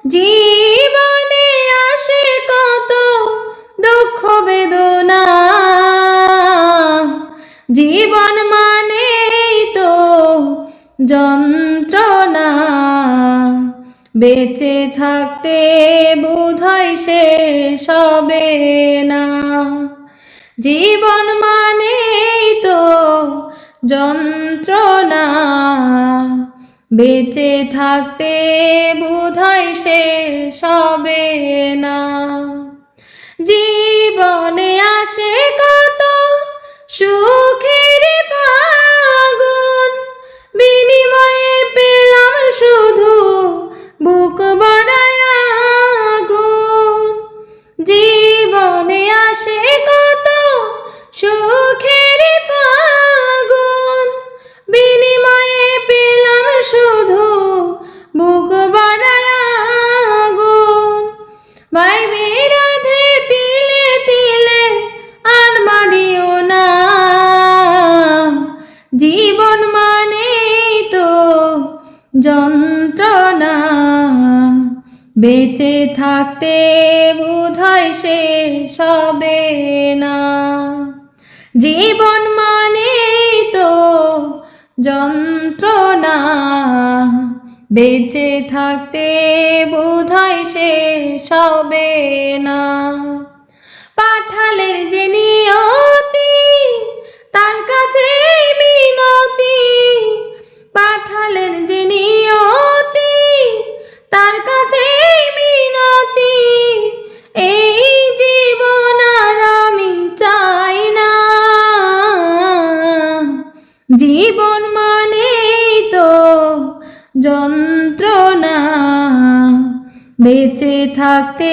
জীবনে আসে কত দুঃখ বেদনা, জীবন মানেই তো যন্ত্রণা। বেঁচে থাকতে বোধহয় শেষ হবে না। জীবন মানেই তো যন্ত্রণা, বেঁচে থাকতে বোধহয় শেষ হবে না। জীবনে আসে কত সুখের ফাগুন, বিনিময়ে পেলাম শুধু বুক বাড়ায় আগুন। জীবনে আসে কত সুখের ফাগুন, বিনিময়ে পেলাম শুধু বুক বাড়ায় আগুন। ভাইবে রাধে তিলে তিলে আর মারিও না, জীবন মানেই তো যন্ত্রণা। বেঁচে থাকতে বোধহয় শেষ হবে না। জীবন মানেই তো যন্ত্রণা, বেঁচে থাকতে বোধহয় শেষ হবে না। পাঠালের যে নিয়তি তার কাছে মিনতি, পাঠালের যে নিয়তি তার কাছে মিনতি। এই জীবন আর আমি চাই না, জীবন মানেই তো যন্ত্রণা। বেঁচে থাকতে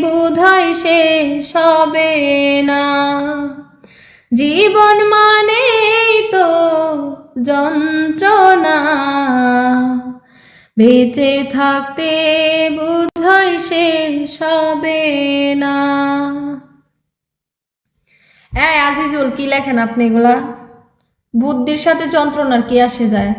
বোধহয় শেষ হবে না। জীবন মানেই তো যন্ত্রণা, বেঁচে থাকতে বোধহয় শেষ হবে না। আজিজুল, কি লেখেন আপনি এগুলা? বুদ্ধির সাথে যন্ত্রণার কি আসে যায়?